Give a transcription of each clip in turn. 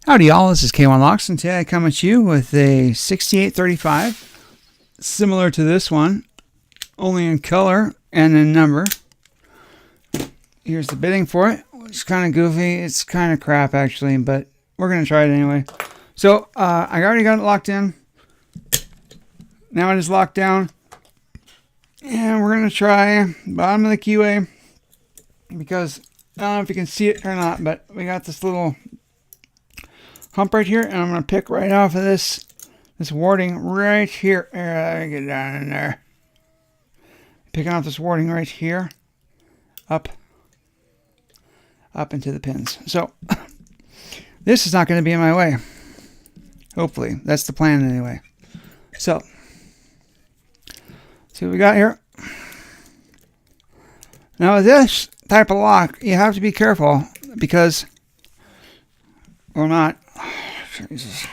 Howdy y'all, this is K1Locks, and today I come at you with a 6835, similar to this one, only in color and in number. Here's the bidding for it. It's kind of goofy, it's kind of crap actually, but we're going to try it anyway. So, I already got it locked in. Now it is locked down. And we're going to try bottom of the keyway, because I don't know if you can see it or not, but we got this little hump right here, and I'm going to pick right off of this warding right here. Get down in there. Picking off this warding right here, up into the pins. So this is not going to be in my way. Hopefully, that's the plan anyway. So see what we got here. Now with this type of lock, you have to be careful because, or not. Jesus.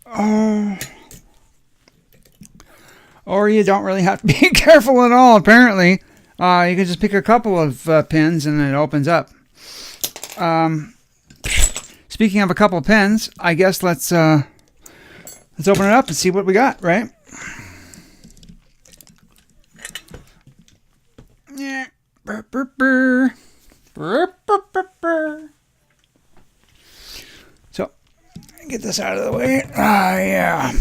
Oh. Or you don't really have to be careful at all, apparently. You can just pick a couple of pins and it opens up. Speaking of a couple of pins, I guess let's open it up and see what we got, right? Yeah. So, get this out of the way. Yeah.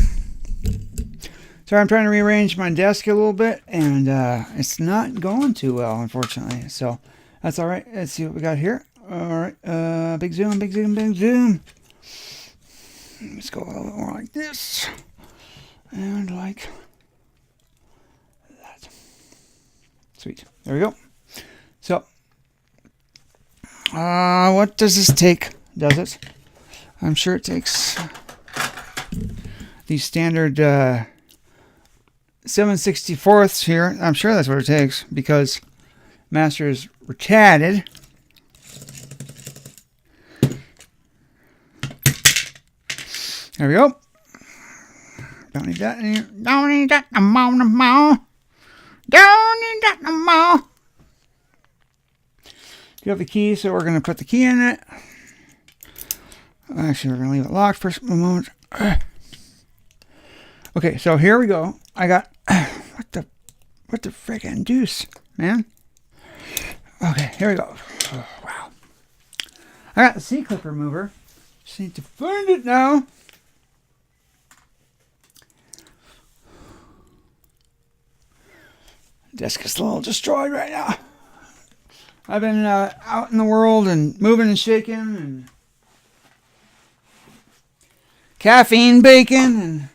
Sorry, I'm trying to rearrange my desk a little bit, and it's not going too well, unfortunately. So, that's all right. Let's see what we got here. All right. Big zoom, big zoom, big zoom. Let's go a little bit more like this. And like that. Sweet. There we go. So, what does this take? Does it? I'm sure it takes these standard 7/64ths here. I'm sure that's what it takes because master is retarded. There we go. Don't need that anymore. Don't need that no more, no more. Don't need that no more. You have the key, so we're going to put the key in it. Actually, we're going to leave it locked for a moment. Okay, so here we go. I got what the friggin' deuce, man. Okay, here we go. Oh, wow. I got the C-clip remover. Just need to find it now. Desk is a little destroyed right now. I've been out in the world and moving and shaking and caffeine bacon and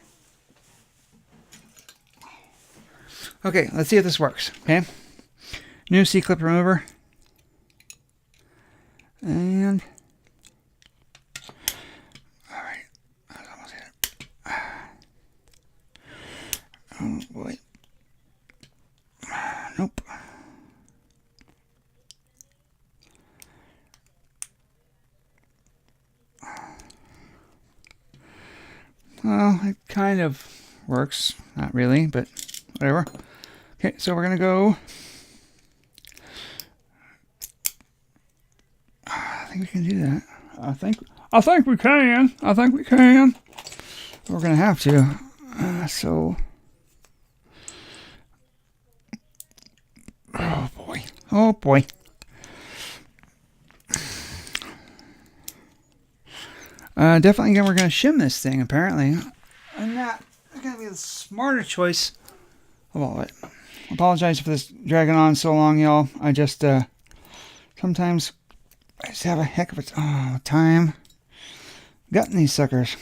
okay, let's see if this works. Okay, new C-clip remover and all right, I almost hit it. Oh boy. Nope. Well, it kind of works. Not really, but whatever. Okay, so we're going to go. I think we can do that. I think we can. I think we can. We're going to have to. So. Oh boy. Oh boy. Definitely we're going to shim this thing, apparently. And that's going to be the smarter choice of all of it. I apologize for this dragging on so long, y'all. I just, sometimes I just have a heck of a time gutting these suckers.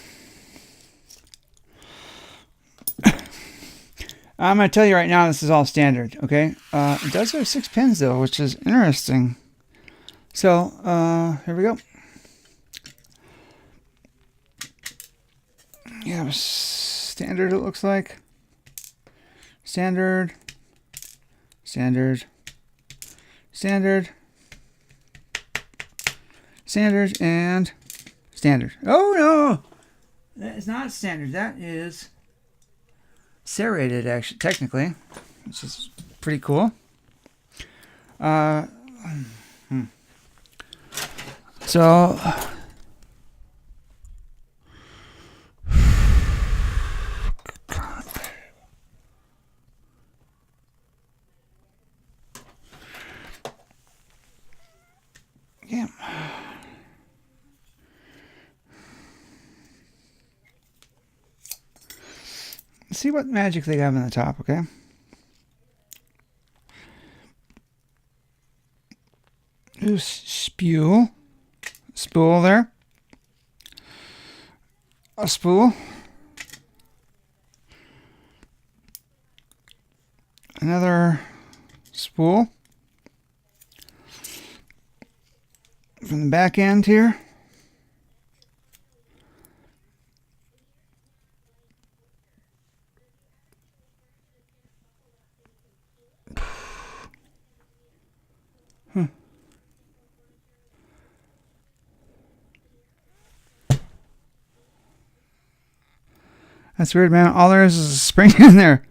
I'm going to tell you right now, this is all standard, okay? It does have 6 pins, though, which is interesting. So, here we go. Yeah, standard, it looks like. Standard. Standard. Standard. Standard, and standard. Oh, no! That is not standard. That is serrated, actually, technically, which is pretty cool. So yeah. Let's see what magic they have on the top, okay? Ooh, spool there. A spool. Another spool. From the back end here. That's weird, man. All there is a spring in there.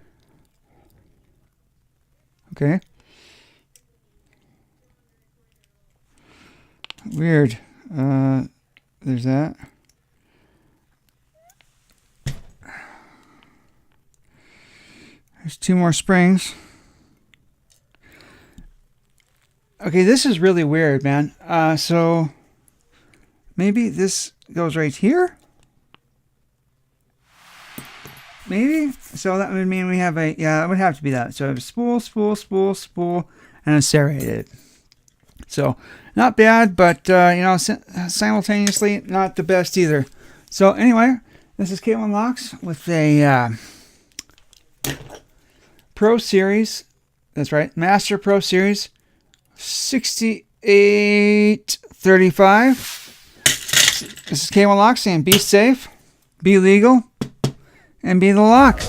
Okay. Weird. There's that. There's 2 more springs. Okay, this is really weird, man. So maybe this goes right here? Maybe? So that would mean we have a, yeah, it would have to be that. So I have a spool, spool, spool, spool, and a serrated. So not bad, but, you know, simultaneously not the best either. So anyway, this is ChallengeLock with a Pro Series. That's right, Master Pro Series 6835. This is ChallengeLock saying be safe, be legal, and be the lock.